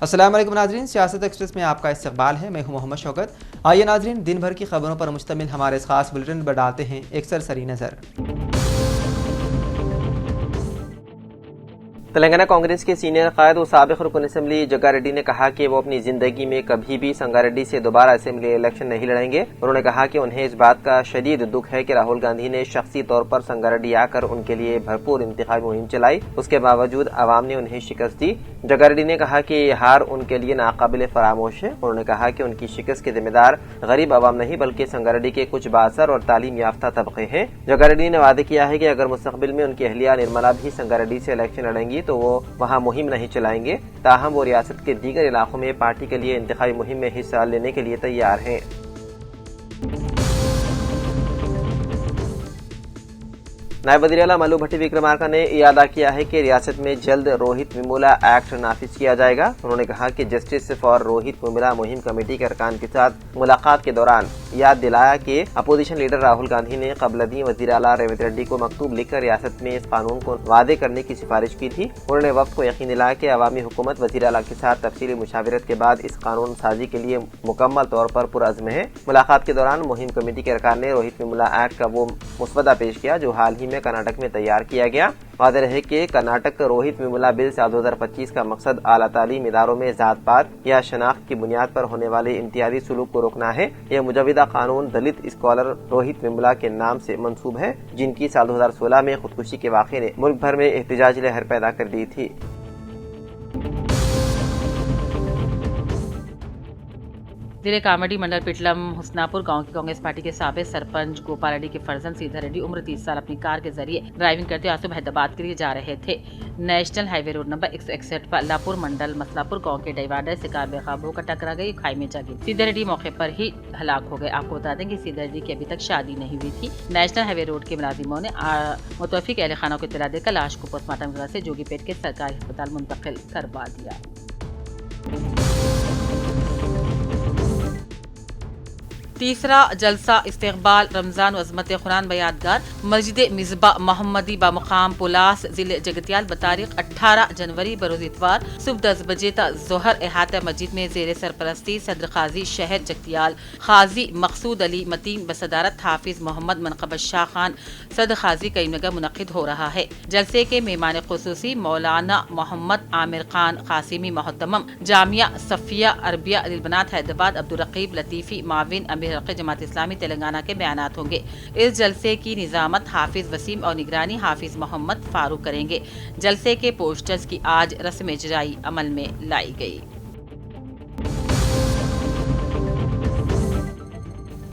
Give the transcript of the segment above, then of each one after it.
अस्सलाम वालेकुम नाजरीन, सियासत एक्सप्रेस में आपका इस्तकबाल है। मैं हूं मोहम्मद शौकत। आइए नाजरीन, दिन भर की खबरों पर मुश्तमिल हमारे इस खास बुलेटिन पर डालते हैं एक सरसरी नज़र। तेलंगाना कांग्रेस के सीनियर कायद और साबिक रुकन असेंबली जग्गारेड्डी ने कहा कि वो अपनी जिंदगी में कभी भी संगारेड्डी से दोबारा असेंबली इलेक्शन नहीं लड़ेंगे। उन्होंने कहा कि उन्हें इस बात का शदीद दुख है कि राहुल गांधी ने शख्सी तौर पर संगारेड्डी आकर उनके लिए भरपूर इंतखाबी मुहिम चलाई, उसके बावजूद आवाम ने उन्हें शिकस्त दी। जग्गारेड्डी ने कहा कि ये हार उनके लिए नाकाबिल फरामोश है। उन्होंने कहा कि उनकी शिकस्त के जिम्मेदार गरीब आवाम नहीं बल्कि संगारेड्डी के कुछ बाअसर और तालीम याफ्ता तबके हैं। जग्गारेड्डी ने वादे किया है कि अगर मुस्तकबिल में उनकी अहलिया निर्मला भी संगारेड्डी से इलेक्शन लड़ेंगी तो वो वहां मुहिम नहीं चलाएंगे। ताहम वो रियासत के दीगर इलाकों में पार्टी के लिए इंतखाबी मुहिम में हिस्सा लेने के लिए तैयार हैं। नायब वज़ीर आला मल्लू भट्टी विक्रमार्का ने इरादा किया है कि रियासत में जल्द रोहित वेमुला एक्ट नाफिज किया जाएगा। उन्होंने कहा कि जस्टिस फॉर रोहित वेमुला मुहिम कमेटी के अरकान के साथ मुलाकात के दौरान याद दिलाया कि अपोजिशन लीडर राहुल गांधी ने क़ब्लदी वज़ीर आला रेवंत रेड्डी को मकतूब लिखकर रियासत में इस कानून को वादे करने की सिफारिश की थी। उन्होंने वक्त को यकीन दिलाया कि अवामी हुकूमत वज़ीर आला के साथ तफसीली मुशावरत के बाद इस कानून साजी के लिए मुकम्मल तौर पर पुरअज़्म है। मुलाकात के दौरान मुहिम कमेटी के अरकान ने रोहित वेमुला एक्ट का वो मसवदा पेश किया जो हाल ही में कर्नाटक में तैयार किया गया। वाज़ेह है कि कर्नाटक रोहित वेमुला बिल साल 2025 का मकसद आला तालीम इदारों में जात पात या शनाख्त की बुनियाद पर होने वाले इम्तियाजी सलूक को रोकना है। यह मुजवदा कानून दलित स्कॉलर रोहित वेमुला के नाम से मंसूब है, जिनकी साल 2016 में खुदकुशी के वाक़े ने मुल्क भर में एहतजाजी लहर पैदा कर दी थी। जिले कामडी मंडल पिटलम हुस्नापुर गांव की कांग्रेस पार्टी के साबिक सरपंच गोपाल रेड्डी के फर्जंद सीधा रेड्डी उम्र 30 साल अपनी कार के जरिए ड्राइविंग करते आंसू हैदराबाद के लिए जा रहे थे। नेशनल हाईवे रोड नंबर 161 पर अल्लाहपुर मंडल मसलापुर गांव के डिवाइडर से कार बेकाबू होकर टकरा गई, खाई में जा गिरी। सीधा रेड्डी मौके पर ही हलाक हो गए। आपको बता दें कि सीधा रेड्डी की अभी तक शादी नहीं हुई थी। नेशनल हाईवे रोड के मुलाजिमों ने मुतवफिक अहल खाना को इत्तला देकर लाश को पोस्टमार्टम के बाद से जोगीपेट के सरकारी अस्पताल मुंतकिल करवा दिया। तीसरा जलसा इस्तेकबाल रमजान व अज़मत कुरान बयादगार मस्जिद मिज़बा मोहम्मदी बामुकाम पुलास जिले जगतियाल बतारीख 18 जनवरी बरोज इतवार सुबह 10 बजे तक जोहर अहाता मस्जिद में जेर सरपरस्ती सदर काजी शहर जगतियाल खाजी मकसूद अली मतीन बसदारत हाफिज मोहम्मद मनकब शाह खान सदर खाजी करीमनगर मुनक़िद हो रहा है। जलसे के मेहमान खुसूसी मौलाना मोहम्मद आमिर खान कासिमी मोहतमम जामिया सफिया अरबिया अलीबनात हैदराबाद अब्दुल रकीब लतीफ़ी माविन अमीर जमात इस्लामी तेलंगाना के बयानात होंगे। इस जलसे की निजामत हाफिज वसीम और निगरानी हाफिज मोहम्मद फारूक करेंगे। जलसे के पोस्टर्स की आज रस्म इजराई अमल में लाई गई।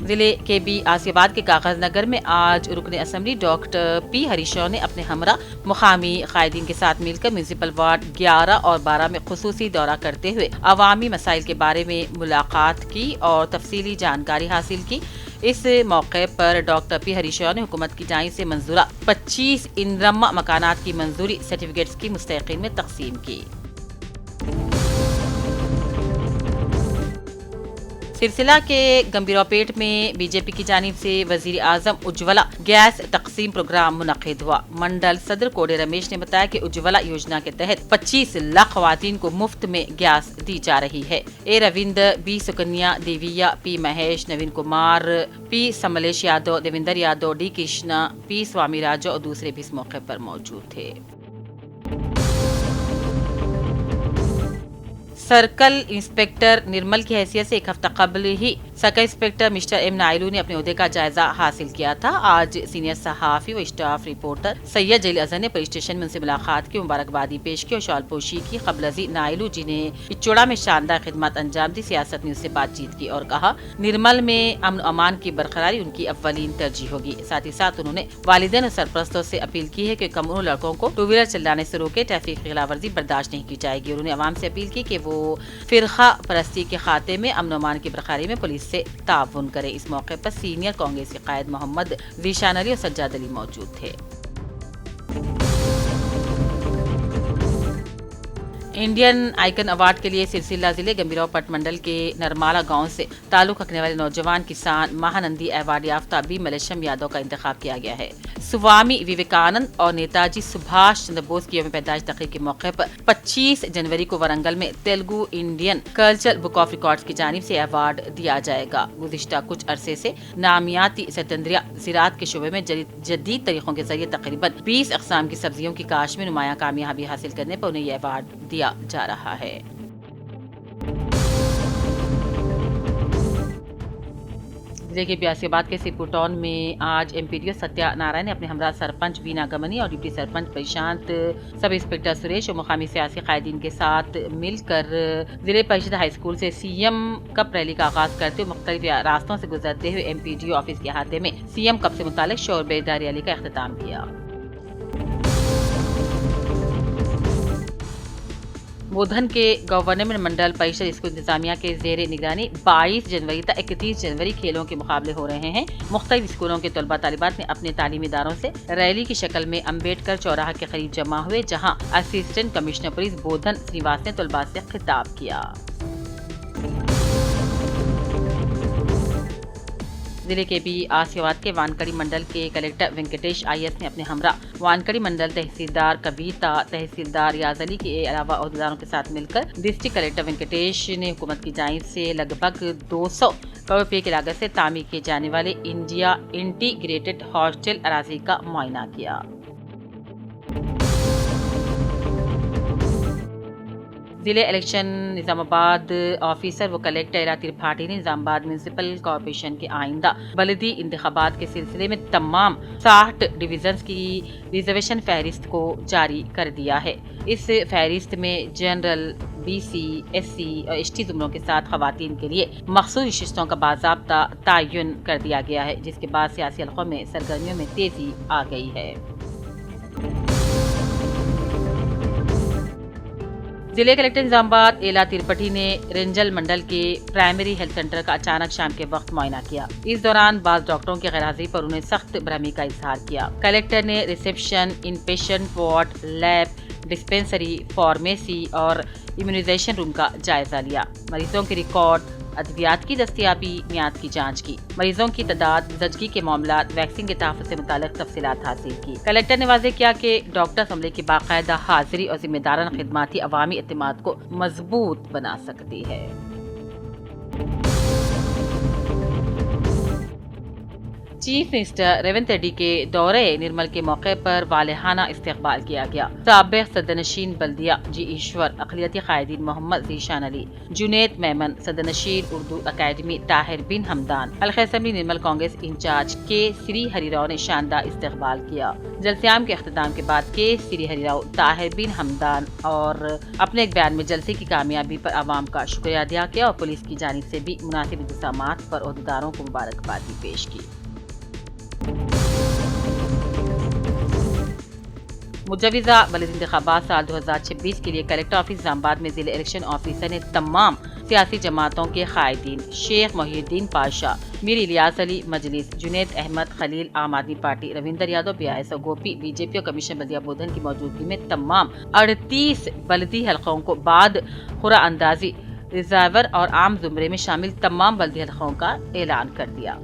जिले के बी आसियाबाद के कागज नगर में आज रुकन असेंबली डॉक्टर पी हरीशराव ने अपने हमरा मुकामी कायदीन के साथ मिलकर म्यूनिसिपल वार्ड 11 और 12 में खुसूसी दौरा करते हुए अवामी मसाइल के बारे में मुलाकात की और तफसीली जानकारी हासिल की। इस मौके पर डॉक्टर पी हरीशराव ने हुकूमत की जानिब से मंजूरा 25 इनरम्मा मकानात की मंजूरी सर्टिफिकेट्स की मुस्तहिकीन में तकसीम की। सिलसिला के गंभीरापेट में बीजेपी की जानिब से वजीर आजम उज्ज्वला गैस तकसीम प्रोग्राम मुनक़िद हुआ। मंडल सदर कोडे रमेश ने बताया कि उज्ज्वला योजना के तहत 25 लाख ख़वातीन को मुफ्त में गैस दी जा रही है। ए Ravinder, B Sukanya, Deviya, P Mahesh, Naveen Kumar, P Samlesh Yadav, Devendra Yadav, D Krishna, P Swamy Rajo और दूसरे भी इस मौके पर मौजूद थे। सर्कल इंस्पेक्टर निर्मल की हैसियत से एक हफ्ता कबल ही सर्कल इंस्पेक्टर मिस्टर एम नायलू ने अपने ओहदे का जायजा हासिल किया था। आज सीनियर सहाफी व स्टाफ रिपोर्टर सैयद जलील अजहर ने पुलिस स्टेशन में उनसे मुलाकात की, मुबारकबादी पेश की और शॉलपोशी की। कबलजी नायलू जिन्हें पिचोड़ा में शानदार खिदमत अंजाम दी, सियासत में उससे बातचीत की और कहा निर्मल में अमन अमान की बरकरारी उनकी अव्वलीन तरजीह होगी। साथ ही साथ उन्होंने वालिदैन और सरपरस्तों से अपील की है कि कम उम्र लड़कों को टू व्हीलर चलाने से रोके, ट्रैफिक की खिलाफवर्जी बर्दाश्त नहीं की जाएगी। उन्होंने अवाम से अपील की कि वो फिरका परस्ती के खाते में अमन अमान की बरकरारी में पुलिस से ताउन करे। इस मौके पर सीनियर कांग्रेसी कायद मोहम्मद ज़ीशान अली और सज्जाद अली मौजूद थे। इंडियन आइकन अवार्ड के लिए सिलसिला जिले गंभीराव पट मंडल के नरमाला गांव से ताल्लुक रखने वाले नौजवान किसान महानंदी अवार्ड याफ्ता बी मलेशम यादव का इंतखाब किया गया है। स्वामी विवेकानंद और नेताजी सुभाष चंद्र बोस की यौम पैदाइश तकरीब के मौके पर 25 जनवरी को वरंगल में Telugu Indian cultural book of records की जानिब से अवार्ड दिया जाएगा। गुज़िश्ता कुछ अरसे से नामियाती सतंद्रिया ज़राअत के शोबे में जदीद तरीकों के जरिए तकरीबन 20 अक़साम की सब्जियों की काश्त में नुमायां कामयाबी हासिल करने पर उन्हें यह अवार्ड दिया जा रहा है। जिले के ब्यासीबाद के सिरपुर टाउन में आज एमपीडीओ सत्या नारायण ने अपने हमरा सरपंच बीना गमनी और डिप्टी सरपंच प्रशांत, सब इंस्पेक्टर सुरेश और मुकामी सियासी कायदीन के साथ मिलकर जिले परिषद हाई स्कूल से सीएम कप रैली का आगाज करते हुए मुख्तलिफ रास्तों से गुजरते हुए एमपीडीओ ऑफिस के अहाते में सीएम कप से मुतालिक शोर बेदारी रैली का अख्तिताम किया। बोधन के गवर्नमेंट मंडल परिषद स्कूल इंतजामिया के जेर निगरानी 22 जनवरी तक 31 जनवरी खेलों के मुकाबले हो रहे हैं। मुख्तलिफ स्कूलों के तलबा तालिबात ने अपने तालीमी इदारों से रैली की शक्ल में अम्बेडकर चौराहा के करीब जमा हुए, जहां असिस्टेंट कमिश्नर पुलिस बोधन श्रीनिवास ने तलबा से खिताब किया। जिले के भी आसियाबाद के वानकड़ी मंडल के कलेक्टर वेंकटेश आईएस ने अपने हमरा वानकड़ी मंडल तहसीलदार कविता, तहसीलदार याज अली के अलावा अहदेदारों के साथ मिलकर डिस्ट्रिक्ट कलेक्टर वेंकटेश ने हुकूमत की जानिब से लगभग 200 करोड़ रुपये की लागत से तामीर किए जाने वाले इंडिया इंटीग्रेटेड हॉस्टल अराजी का मुआयना किया। जिले इलेक्शन निजामाबाद ऑफिसर व कलेक्टर इला त्रिपाठी ने निजामाबाद म्यूनसिपल कॉर्पोरेशन के आइंदा बलदी इंतखाबात के सिलसिले में तमाम 60 डिवीजन्स की रिजर्वेशन फहरिस्त को जारी कर दिया है। इस फहरिस्त में जनरल, बीसी, एससी और एसटी जुमरों के साथ खवातीन के लिए मखसूस नशिस्तों का बाज़ाब्ता तयन कर दिया गया है, जिसके बाद सियासी हलकों में सरगर्मियों में तेजी आ गई है। जिले कलेक्टर निजामाबाद एला तिरपठी ने रेंजल मंडल के प्राइमरी हेल्थ सेंटर का अचानक शाम के वक्त मुआयना किया। इस दौरान बाज़ डॉक्टरों की गैरहाजिरी पर उन्हें सख्त बरहमी का इजहार किया। कलेक्टर ने reception, inpatient ward, lab, dispensary, pharmacy और इम्यूनाइजेशन रूम का जायजा लिया। मरीजों के रिकॉर्ड, अद्वियात की दस्तियाबी, मियाद की जांच की, मरीजों की तादाद, जजगी के मामला, वैक्सीन के तहफ़्फ़ुज़ से मुताल्लिक़ तफसीलात हासिल की। कलेक्टर ने वाज़ेह किया कि डॉक्टर अमले की बाकायदा हाजिरी और जिम्मेदाराना खिदमात ही अवामी एतमाद को मजबूत बना सकती है। चीफ मिनिस्टर रेवंत रेड्डी के दौरे निर्मल के मौके पर वालेहाना इस्तकबाल किया गया। साबिक़ सदरनशीन बल्दिया जी ईश्वर, अक़लियती कायदीन मोहम्मद ज़ीशान अली, जुनैद मेमन, सदरनशीन उर्दू अकेडमी ताहिर बिन हमदान, हल्का असेंबली निर्मल कांग्रेस इंचार्ज के श्री हरिराव ने शानदार इस्तकबाल किया। जलसेआम के अख्तिताम के बाद के श्री हरिराव ताहिर बिन हमदान और अपने एक बयान में जलसे की कामयाबी पर आवाम का शुक्रिया अदा किया और पुलिस की जानिब से भी मुनासिब इंतज़ामात पर अहदेदारों को मुबारकबादी पेश की। मुजविज़ा बलदी इंतखाबात साल 2026 के लिए कलेक्टर ऑफिस निजामाबाद में जिले इलेक्शन ऑफिसर ने तमाम सियासी जमातों के कायदीन शेख मोहिउद्दीन पाशा, मीर इलियास अली मजलिस, जुनैद अहमद खलील आम आदमी पार्टी, रविंदर यादव बीआईएस और गोपी बीजेपी और कमीशन बल्दिया बोधन की मौजूदगी में तमाम 38 बलदी हलकों को बाद खुरा अंदाजी रिजर्वर और आम जुमरे में शामिल तमाम बलदी हलकों का ऐलान कर दिया।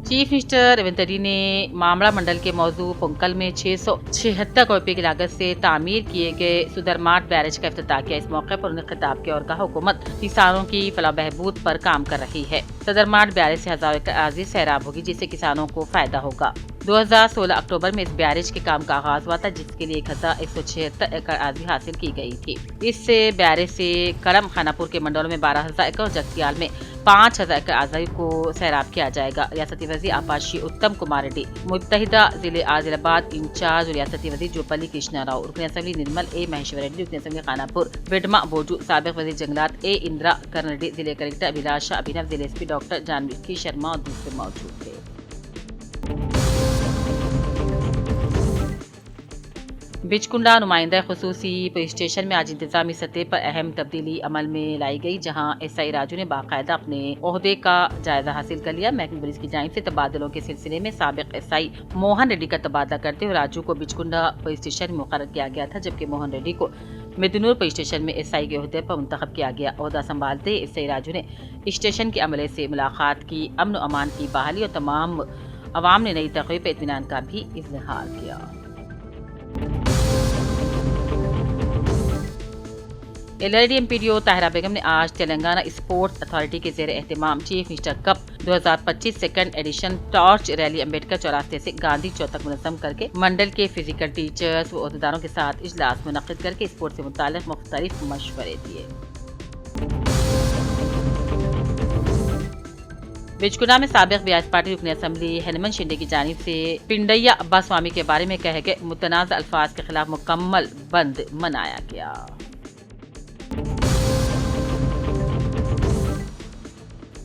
चीफ मिनिस्टर रेवंत रेड्डी ने मामला मंडल के मौजू पुंकल में 676 करोड़ रुपए की लागत से तामीर किए गए सुदरमाट बैरेज का इफ्तिताह किया। इस मौके पर उन्हें खिताब किया और कहा हुकूमत किसानों की फलाह बहबूद पर काम कर रही है। सदरमाट बैरेज से हजारों एकड़ अराज़ी सैराब होगी, जिससे किसानों को फायदा होगा। 2016 अक्टूबर में इस बैरेज के काम का आगाज हुआ था, जिसके लिए 1176 एकड़ अराज़ी हासिल की गई थी। इस बैरेज से करम खानापुर के मंडलों में 12,000 एकड़ और जगतियाल में 5,000 एकड़ अराज़ी को सैराब किया जाएगा। रियासती वज़ीर आपाशी उत्तम कुमार रेड्डी, मुत्तहिदा जिले आदिलाबाद इंचार्ज रियासती वज़ीर जोपल्ली कृष्णा राव, रुकन असेंबली निर्मल ए महेश्वर रेड्डी, रुकन असेंबली खानापुर विडमा बोजू, साबिक़ वज़ीर जंगलात ए इंदिरा करण रेड्डी, जिले कलेक्टर अभिलाषा अभिनव, जिले एसपी डॉक्टर जानवी शर्मा और दूसरे मौजूद थे। बिचकुंडा नुमाइंदा खुसूसी पुलिस स्टेशन में आज इंतजामी सतह पर अहम तब्दीली अमल में लाई गई, जहां एसआई राजू ने बाकायदा अपने ओहदे का जायजा हासिल कर लिया। महकमे पुलिस की जानिब से तबादलों के सिलसिले में साबिक एसआई मोहन रेड्डी का तबादला करते हुए राजू को बिचकुंडा पुलिस स्टेशन में मुकर्रर किया गया था, जबकि मोहन रेड्डी को मिदनूर पुलिस स्टेशन में एसआई के ओहदे पर मुंतखब किया गया। ओहदा संभालते एसआई राजू ने स्टेशन के अमले से मुलाकात की, अमन व अमान की बहाली और तमाम अवाम ने नई तरक्की पर इत्मीनान का भी इजहार किया। एलआरडी एमपीडीओ ताहिरा बेगम ने आज तेलंगाना स्पोर्ट्स अथॉरिटी के जेर एहतमाम chief minister cup 2025 second edition torch rally Ambedkar चौरास्ते से गांधी चौक तक मुनज़्ज़म करके मंडल के फिजिकल टीचर्स व ओहदेदारों के साथ इजलास मुनक़्क़िद करके स्पोर्ट्स से मुताल्लिक़ मुख्तलिफ मशवरे दिए। बिचकुंडा में साबिक बीआईएस पार्टी रुकन असम्बली हेमंत शिंदे की जानिब से पिंडैया अब्बा स्वामी के बारे में कहे गए मुतनाज़ अल्फाज के खिलाफ मुकम्मल बंद मनाया गया।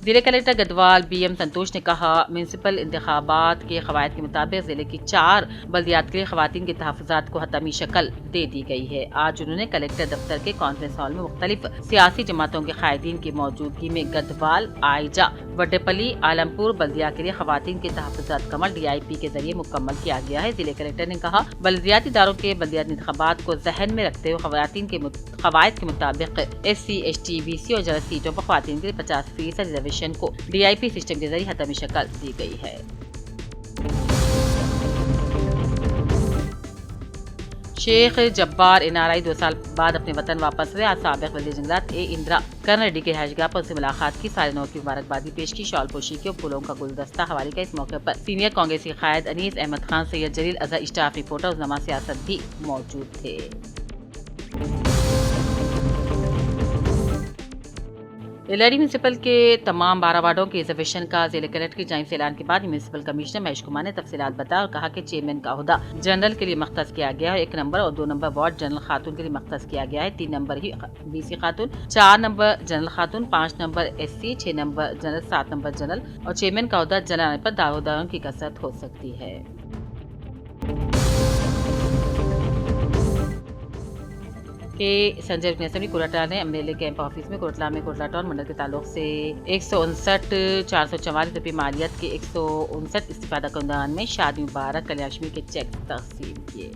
जिले कलेक्टर गदवाल बीएम संतोष ने कहा, म्यूनसिपल इंतखाबात के क़वायद के मुताबिक जिले की 4 बल्दियात के लिए ख़वातीन के तहफ़्फ़ुज़ात को हतमी शक्ल दे दी गई है। आज उन्होंने कलेक्टर दफ्तर के कॉन्फ्रेंस हॉल में मुख्तलिफ सियासी जमातों के कायदीन की मौजूदगी में गदवाल, आइजा, वड्डेपली, आलमपुर बल्दिया के लिए ख़वातीन के तहफ़्फ़ुज़ात का अमल DIP के जरिए मुकम्मल किया गया है। जिले कलेक्टर ने कहा, बल्दियाती इदारों के बल्दियाती इंतखाबात को जहन में रखते हुए ख़वातीन के क़वायद के मुताबिक SC, ST, BC और जनरल सीटों पर ख़वातीन के लिए 50% रिजर्वेशन को DIP सिस्टम के जरिए हतमी शक्ल दी गई है। शेख जब्बार NRI 2 साल बाद अपने वतन वापस हुए। आज साबिक वज़ीर जंगलात A इंदिरा करण रेड्डी के रिहाइशगाह पर उनसे मुलाकात की, साल नौ की मुबारकबादी पेश की, शॉल पोशी की और फूलों का गुलदस्ता हवाले का। इस मौके पर सीनियर कांग्रेसी कायद अनीस अहमद खान, सैयद जलील अजहर, स्टाफ रिपोर्टर उज़्ज़मा सियासत भी मौजूद थे। एलआरडी म्यूनसिपल के तमाम 12 वार्डों के रिजर्वेशन का जिले कलेक्टर की जानिब से ऐलान के बाद म्यूनसिपल कमिश्नर महेश कुमार ने तफसीलात बताया और कहा कि चेयरमैन का ओहदा जनरल के लिए मख्तस किया गया है। 1 नंबर और 2 नंबर वार्ड जनरल खातून के लिए मख्तस किया गया है। 3 नंबर ही BC खातून, 4 नंबर जनरल खातून, 5 number SC, 6 number general, 7 number general और चेयरमैन का ओहदा जनरल आने पर दावेदारों की कसरत हो सकती है। के संजय असेंबली कोटला ने MLA कैंप ऑफिस में कोटला टाउन मंडल के ताल्लुक से 159,444 रुपये मालियत के 159 इस्तिफादा कुंदान में शादी मुबारक कल्याणमी के चेक तकसीम किए।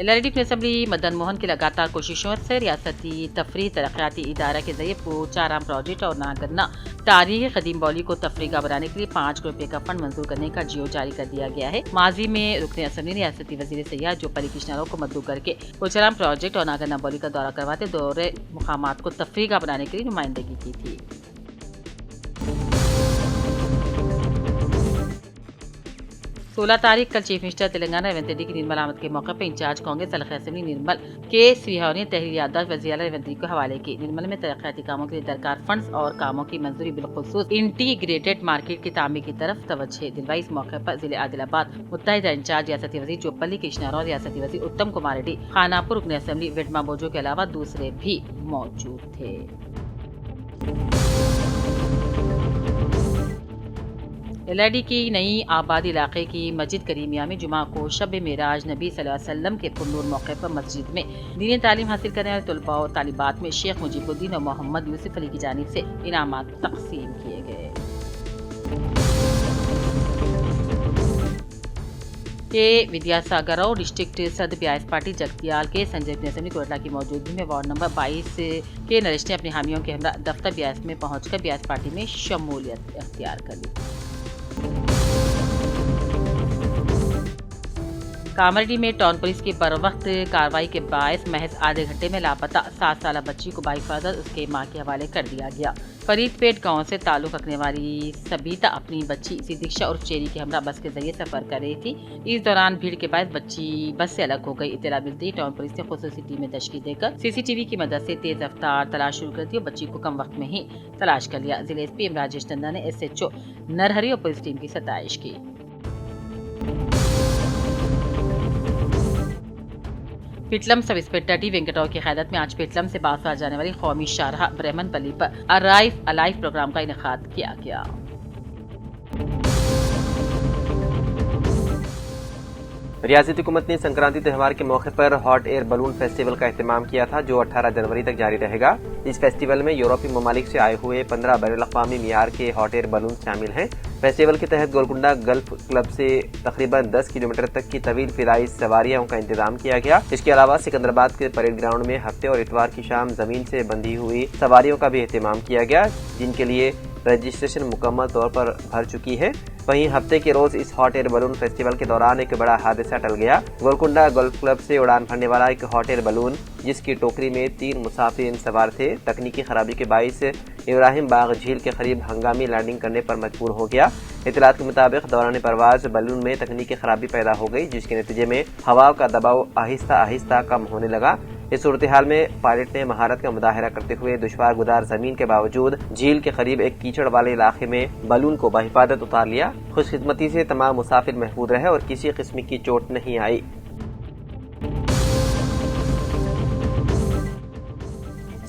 एलआरडी असेंबली मदन मोहन की लगातार कोशिशों से रियासती तफरीह तरक्याती इदारा के जरिए पोचाराम प्रोजेक्ट और नागन्ना तारीखी कदीम बौली को तफरीगा बनाने के लिए 5 करोड़ रुपये का फंड मंजूर करने का जियो जारी कर दिया गया है। माजी में रुकने असेंबली रियासती वजीर सयाह जो पली कृष्णाराव को मद्दू करके पोचाराम प्रोजेक्ट और नागन्ना बौली का दौरा करवाते दौरे मुकामात को तफरीगा बनाने के लिए नुमाइंदगी की थी। 16 तारीख कल चीफ मिनिस्टर तेलंगाना रेवंत रेड्डी की निर्मल आमद के मौके पर इंचार्ज कांग्रेस हल्का असेंबली निर्मल के श्रीहाव ने तहरीर याददाश्त वज़ीर आला रेवंत रेड्डी को हवाले की। निर्मल में तरक्याती कामों के लिए दरकार फंड्स और कामों की मंजूरी बिलखुसूस इंटीग्रेटेड मार्केट की तामीर की तरफ तवज्जो दिलवाई। इस मौके पर जिले आदिलाबाद मुत्तहिदा इंचार्ज रियासती वज़ीर चोपल्ली कृष्णाराव, रियासती वज़ीर उत्तम कुमार रेड्डी, खानापुर रुकन असेंबली वेडमा बोजो के अलावा दूसरे भी मौजूद थे। एलआरडी की नई आबादी इलाके की मस्जिद करीमिया में जुमा को शब मेराज नबी सल्लल्लाहु अलैहि वसल्लम के पुरनूर मौके पर मस्जिद में दीनी तालीम हासिल करने वाले तलबा और तालिबात में शेख मुजीबुद्दीन और मोहम्मद यूसुफ अली की जानिब से इनामात तकसीम किए गए। के विद्यासागर और डिस्ट्रिक्ट सदर बीआईएस पार्टी जगतियाल के संजय असेंबली कोटला की मौजूदगी में वार्ड नंबर 22 के नरेश ने अपने हामियों के हमरा दफ्तर बीआईएस में पहुंचकर बीआईएस पार्टी में शमूलियत अख्तियार कर ली। कामरेड्डी में टाउन पुलिस की बरवक्त कार्रवाई के बायस महज आधे घंटे में लापता 7 साल बच्ची को बाहिफाजत उसके मां के हवाले कर दिया गया। फरीदपेट गांव से ताल्लुक रखने वाली सबीता अपनी बच्ची सिद्दीक्षा और चेरी के हमरा बस के जरिए सफर कर रही थी। इस दौरान भीड़ के बाद बच्ची बस से अलग हो गई। इत्तला मिलती टाउन पुलिस ने खुसूसी टीमें तश्कील देकर CCTV की मदद से तेज रफ्तार तलाश शुरू कर दी और बच्ची को कम वक्त में ही तलाश कर लिया। जिले SP M राजेश टंडन ने SHO नरहरी और पुलिस टीम की सताइश की। पिटलम सब इंस्पेक्टर डी वेंकटराव की क़यादत में आज पिटलम से बासुआ जाने वाली कौमी शाहराह ब्रह्मनपल्ली पर अराइव अलाइव प्रोग्राम का इनेकाद किया गया। ریاستی حکومت نے سنکرانتی تہوار کے موقع پر ہاٹ ایئر بلون فیسٹیول کا اہتمام کیا تھا جو 18 جنوری تک جاری رہے گا۔ اس فیسٹیول میں یورپی ممالک سے آئے ہوئے 15 بین الاقوامی معیار کے ہاٹ ایئر بلون شامل ہیں۔ فیسٹیول کے تحت گولکنڈہ گلف کلب سے تقریباً 10 کلومیٹر تک کی طویل فضائی سواریوں کا انتظام کیا گیا۔ اس کے علاوہ سکندرآباد کے پریڈ گراؤنڈ میں ہفتے اور اتوار کی شام زمین سے بندھی ہوئی سواریوں کا بھی اہتمام کیا گیا، جن کے لیے رجسٹریشن مکمل طور پر بھر چکی ہے۔ وہیں ہفتے کے روز اس ہاٹ ایئر بلون فیسٹیول کے دوران ایک بڑا حادثہ ٹل گیا۔ گولکنڈہ گولف کلب سے اڑان بھرنے والا ایک ہاٹ ایئر بلون جس کی ٹوکری میں 3 مسافرین سوار تھے، تکنیکی خرابی کے باعث ابراہیم باغ جھیل کے قریب ہنگامی لینڈنگ کرنے پر مجبور ہو گیا۔ اطلاعات کے مطابق دوران پرواز بلون میں تکنیکی خرابی پیدا ہو گئی، جس کے نتیجے میں ہوا کا دباؤ آہستہ آہستہ کم ہونے لگا۔ اس صورتحال میں پائلٹ نے مہارت کا مظاہرہ کرتے ہوئے دشوار گزار زمین کے باوجود جھیل کے قریب ایک کیچڑ والے علاقے میں بلون کو بحفاظت اتار لیا۔ خوش قسمتی سے تمام مسافر محفوظ رہے اور کسی قسم کی چوٹ نہیں آئی۔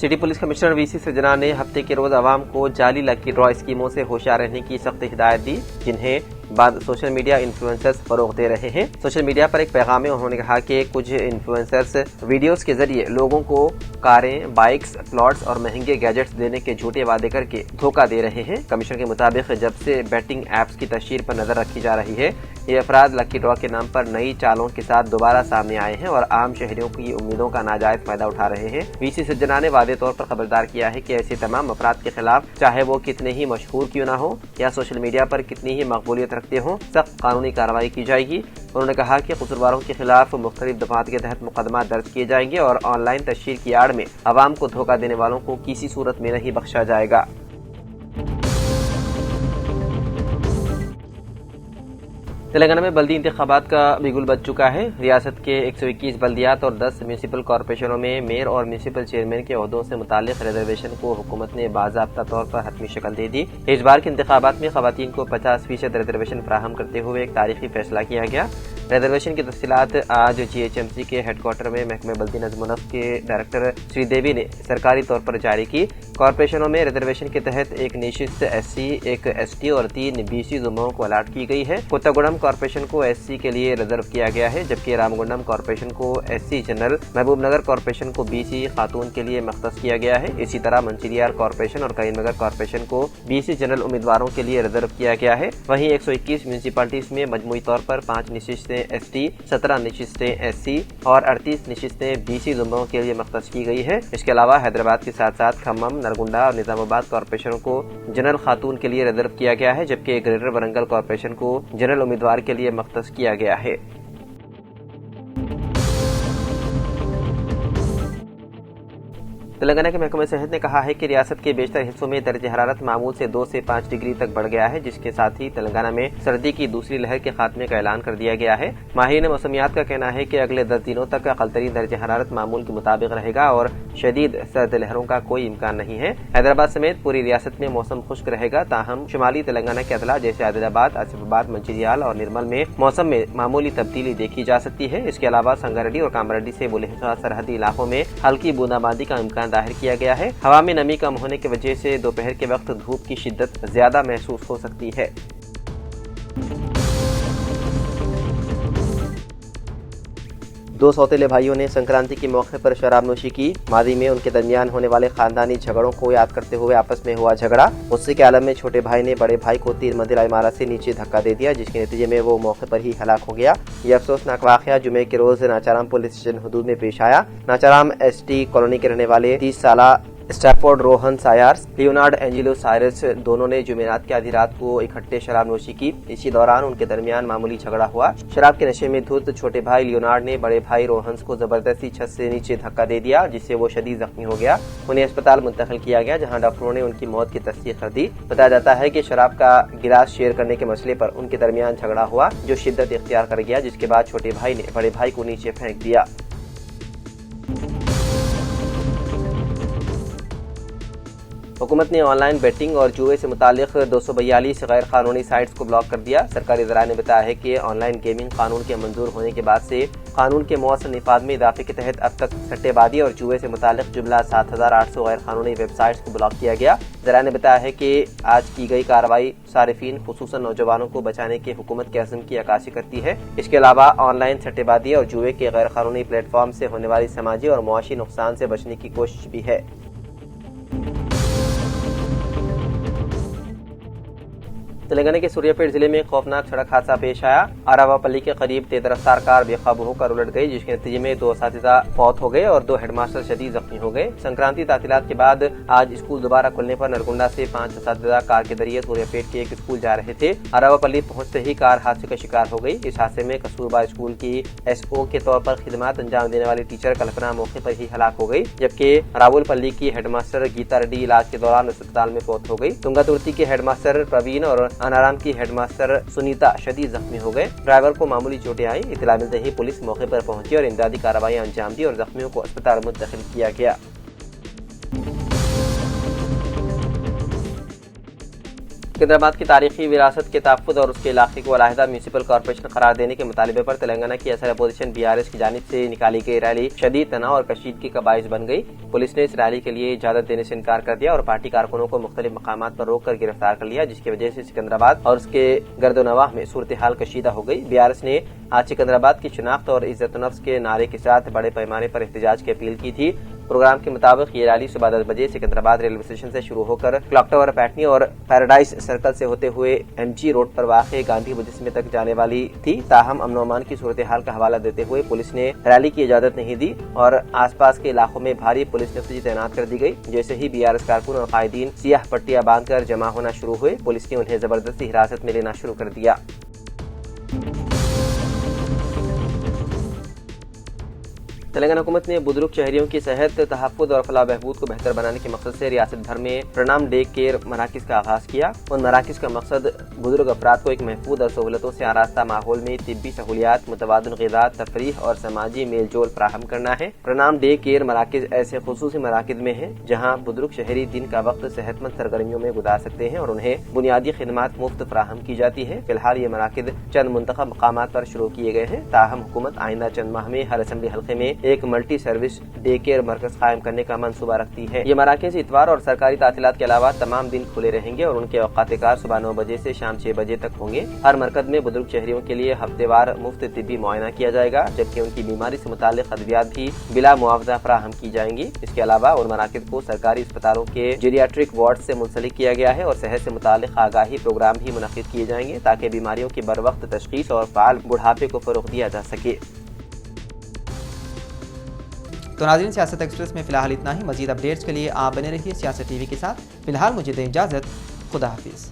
سٹی پولیس کمشنر وی سی سرجنا نے ہفتے کے روز عوام کو جعلی لکی ڈرا اسکیموں سے ہوشیار رہنے کی سخت ہدایت دی، جنہیں بعض سوشل میڈیا انفلوئنسرز فروغ دے رہے ہیں۔ سوشل میڈیا پر ایک پیغام میں انہوں نے کہا کہ کچھ انفلوئنسرز ویڈیوز کے ذریعے لوگوں کو کاریں، بائکس، پلاٹس اور مہنگے گیجٹس دینے کے جھوٹے وعدے کر کے دھوکہ دے رہے ہیں۔ کمیشن کے مطابق جب سے بیٹنگ ایپس کی تشہیر پر نظر رکھی جا رہی ہے، یہ افراد لکی ڈرا کے نام پر نئی چالوں کے ساتھ دوبارہ سامنے آئے ہیں اور عام شہریوں کی امیدوں کا ناجائز فائدہ اٹھا رہے ہیں۔ وی سی سرجنا نے واضح طور پر خبردار کیا ہے کہ ایسے تمام افراد کے خلاف، چاہے وہ کتنے ہی مشہور کیوں نہ ہو یا سوشل میڈیا پر کتنی ہی مقبولیت رکھتے ہوں، سخت قانونی کارروائی کی جائے گی۔ انہوں نے کہا کہ قصورواروں کے خلاف مختلف دفعات کے تحت مقدمات درج کیے جائیں گے اور آن لائن تشہیر کی آڑ میں عوام کو دھوکہ دینے والوں کو کسی صورت میں نہیں بخشا جائے گا۔ تلنگانہ میں بلدی انتخابات کا بگل بج چکا ہے۔ ریاست کے 121 بلدیات اور 10 میونسپل کارپوریشنوں میں میئر اور میونسپل چیئرمین کے عہدوں سے متعلق ریزرویشن کو حکومت نے باضابطہ طور پر حتمی شکل دے دی۔ اس بار کے انتخابات میں خواتین کو 50% ریزرویشن فراہم کرتے ہوئے ایک تاریخی فیصلہ کیا گیا۔ ریزرویشن کی تفصیلات آج GHMC کے ہیڈ کوارٹر میں محکمہ بلدی نظم و نسق کے ڈائریکٹر سری دیوی نے سرکاری طور پر جاری کی۔ کارپوریشنوں میں ریزرویشن کے تحت ایک نشست SC، ایک ST اور 3 BC زمروں کو الاٹ کی گئی ہے۔ کوتاگوڑم کارپوریشن کو SC کے لیے ریزرو کیا گیا ہے، جبکہ رامگنڈم کارپوریشن کو SC جنرل، محبوب نگر کارپوریشن کو BC خاتون کے لیے مختص کیا گیا ہے۔ اسی طرح منچریال کارپوریشن اور کریم نگر کارپوریشن کو BC جنرل امیدواروں کے لیے ریزرو کیا گیا ہے۔ وہیں 121 میونسپلٹیز میں مجموعی طور پر 5 نشستیں ST، 17 نشستیں SC اور 38 نشستیں BC زمروں کے لیے مختص کی گئی ہے۔ اس کے علاوہ حیدرآباد کے ساتھ ساتھ کھمم، نرگنڈا اور نظام آباد کارپوریشنوں کو جنرل خاتون کے لیے ریزرو کیا گیا ہے، جبکہ گریٹر ورنگل کارپوریشن کو جنرل امیدوار کے لیے مختص کیا گیا ہے۔ تلنگانہ کے محکمہ صحت نے کہا ہے کہ ریاست کے بیشتر حصوں میں درجہ حرارت معمول سے 2 سے 5 ڈگری تک بڑھ گیا ہے، جس کے ساتھ ہی تلنگانہ میں سردی کی دوسری لہر کے خاتمے کا اعلان کر دیا گیا ہے۔ ماہرین موسمیات کا کہنا ہے کہ اگلے 10 دنوں تک اقل ترین درجہ حرارت معمول کے مطابق رہے گا اور شدید سرد لہروں کا کوئی امکان نہیں ہے۔ حیدرآباد سمیت پوری ریاست میں موسم خشک رہے گا، تاہم شمالی تلنگانہ کے اضلاع جیسے عادل آباد، آصف آباد، منچریال اور نرمل میں موسم میں معمولی تبدیلی دیکھی جا سکتی ہے۔ اس کے علاوہ سنگاریڈی اور کاماریڈی سے ملحقہ سرحدی علاقوں میں ہلکی بونداباندی کا امکان ظاہر کیا گیا ہے۔ ہوا میں نمی کم ہونے کی وجہ سے دوپہر کے وقت دھوپ کی شدت زیادہ محسوس ہو سکتی ہے۔ دو سوتیلے بھائیوں نے سنکرانتی کے موقع پر شراب نوشی کی۔ ماضی میں ان کے درمیان ہونے والے خاندانی جھگڑوں کو یاد کرتے ہوئے آپس میں ہوا جھگڑا۔ غصے کے عالم میں چھوٹے بھائی نے بڑے بھائی کو 3 منزلہ عمارت سے نیچے دھکا دے دیا، جس کے نتیجے میں وہ موقع پر ہی ہلاک ہو گیا۔ یہ افسوسناک واقعہ جمعے کے روز ناچارام پولیس اسٹیشن حدود میں پیش آیا۔ ناچارام ST کالونی کے رہنے والے 30 سالہ Stafford Rohan Cyrus, Leonard Angelo Cyrus دونوں نے جمعرات کی آدھی رات کو اکٹھے شراب نوشی کی۔ اسی دوران ان کے درمیان معمولی جھگڑا ہوا۔ شراب کے نشے میں دھت چھوٹے بھائی لیونارڈ نے بڑے بھائی روہنس کو زبردستی چھت سے نیچے دھکا دے دیا، جس سے وہ شدید زخمی ہو گیا۔ انہیں اسپتال منتقل کیا گیا، جہاں ڈاکٹروں نے ان کی موت کی تصدیق کر دی۔ بتایا جاتا ہے کہ شراب کا گلاس شیئر کرنے کے مسئلے پر ان کے درمیان جھگڑا ہوا، جو شدت اختیار کر گیا، جس کے بعد چھوٹے بھائی نے بڑے بھائی کو نیچے پھینک دیا۔ حکومت نے آن لائن بیٹنگ اور جوئے سے متعلق 242 غیر قانونی سائٹس کو بلاک کر دیا۔ سرکاری ذرائع نے بتایا ہے کہ آن لائن گیمنگ قانون کے منظور ہونے کے بعد سے قانون کے مؤثر نفاذ میں اضافے کے تحت اب تک سٹے بازی اور جوئے سے متعلق جملہ 7800 غیر قانونی ویب سائٹس کو بلاک کیا گیا۔ ذرائع نے بتایا ہے کہ آج کی گئی کارروائی صارفین خصوصاً نوجوانوں کو بچانے کے حکومت کے عزم کی عکاسی کرتی ہے۔ اس کے علاوہ آن لائن سٹے بازی اور جوئے کے غیر قانونی پلیٹ فارم سے ہونے والی سماجی اور معاشی نقصان سے بچنے کی کوشش بھی ہے۔ تلنگانہ کے سوریہ پیٹ ضلع میں خوفناک سڑک حادثہ پیش آیا۔ آراوا پلی کے قریب تیز رفتار کار بے قابو ہو کر الٹ گئی، جس کے نتیجے میں 2 اساتذہ فوت ہو گئے اور 2 ہیڈ ماسٹر شدید زخمی ہو گئے۔ سنکرانتی تعطیلات کے بعد آج اسکول دوبارہ کھلنے پر نرگنڈا سے 5 اساتذہ کار کے ذریعے سوریہ پیٹ کے ایک اسکول جا رہے تھے۔ آراوا پلی پہنچتے ہی کار حادثے کا شکار ہو گئی۔ اس حادثے میں کستوربا اسکول کی SO کے طور پر خدمات انجام دینے والی ٹیچر کلپنا موقع پر ہی ہلاک ہو گئی، جبکہ راول پلی کی ہیڈ ماسٹر گیتا ریڈی علاج کے دوران اسپتال میں فوت ہو گئی۔ تنگا ترتی کے ہیڈ ماسٹر پروین اور انارام کی ہیڈ ماسٹر سنیتا شدید زخمی ہو گئے۔ ڈرائیور کو معمولی چوٹیں آئیں۔ اطلاع ملتے ہی پولیس موقع پر پہنچی اور امدادی کارروائیاں انجام دی اور زخمیوں کو اسپتال منتقل کیا گیا۔ سکندرآباد کی تاریخی وراثت کے تحفظ اور اس کے علاقے کو علیحدہ میونسپل کارپوریشن قرار دینے کے مطالبے پر تلنگانہ کی اثر اپوزیشن BRS کی جانب سے نکالی گئی ریلی شدید تناؤ اور کشیدگی کا باعث بن گئی۔ پولیس نے اس ریلی کے لیے اجازت دینے سے انکار کر دیا اور پارٹی کارکنوں کو مختلف مقامات پر روک کر گرفتار کر لیا، جس کی وجہ سے سکندرآباد اور اس کے گرد و نواح میں صورتحال کشیدہ ہو گئی۔ BRS نے آج سکندرآباد کی شناخت اور عزت نفس کے نعرے کے ساتھ بڑے پیمانے پر احتجاج کی اپیل کی تھی۔ پروگرام کے مطابق یہ ریلی صبح 10 بجے سکندرآباد ریلوے اسٹیشن سے شروع ہو کر کلاک ٹاور پیٹنی اور پیراڈائز سرکل سے ہوتے ہوئے MG روڈ پر واقع گاندھی مجسمے تک جانے والی تھی۔ تاہم امن و امان کی صورتحال کا حوالہ دیتے ہوئے پولیس نے ریلی کی اجازت نہیں دی اور آس پاس کے علاقوں میں بھاری پولیس نفری تعینات کر دی گئی۔ جیسے ہی BRS کارکن اور قائدین سیاہ پٹیاں باندھ کر جمع ہونا شروع ہوئے، پولیس نے انہیں زبردستی حراست میں لینا شروع کر دیا۔ تلنگانہ حکومت نے بزرگ شہریوں کی صحت، تحفظ اور فلاح بہبود کو بہتر بنانے کے مقصد سے ریاست بھر میں پرنام ڈے کیئر مراکز کا آغاز کیا۔ ان مراکز کا مقصد بزرگ افراد کو ایک محفوظ اور سہولتوں سے آراستہ ماحول میں طبی سہولیات، متبادل غذا، تفریح اور سماجی میل جول فراہم کرنا ہے۔ پرنام ڈے کیئر مراکز ایسے خصوصی مراکز میں ہیں جہاں بزرگ شہری دن کا وقت صحت مند سرگرمیوں میں گزار سکتے ہیں اور انہیں بنیادی خدمات مفت فراہم کی جاتی ہے۔ فی الحال یہ مراکز چند منتخب مقامات پر شروع کیے گئے ہیں، تاہم حکومت آئندہ چند ماہ میں ہر اسمبلی حلقے میں ایک ملٹی سروس ڈے کیئر مرکز قائم کرنے کا منصوبہ رکھتی ہے۔ یہ مراکز اتوار اور سرکاری تعطیلات کے علاوہ تمام دن کھلے رہیں گے اور ان کے اوقات کار صبح 9 بجے سے شام 6 بجے تک ہوں گے۔ ہر مرکز میں بزرگ شہریوں کے لیے ہفتے وار مفت طبی معائنہ کیا جائے گا، جبکہ ان کی بیماری سے متعلق ادویات بھی بلا معاوضہ فراہم کی جائیں گی۔ اس کے علاوہ ان مراکز کو سرکاری اسپتالوں کے جیریاٹرک وارڈ سے منسلک کیا گیا ہے اور صحت سے متعلق آگاہی پروگرام بھی منعقد کیے جائیں گے تاکہ بیماریوں کی بروقت تشخیص اور فعال بڑھاپے کو فروغ دیا جا سکے۔ تو ناظرین، سیاست ایکسپریس میں فی الحال اتنا ہی۔ مزید اپڈیٹس کے لیے آپ بنے رہیے سیاست TV کے ساتھ۔ فی الحال مجھے دیں اجازت، خدا حافظ۔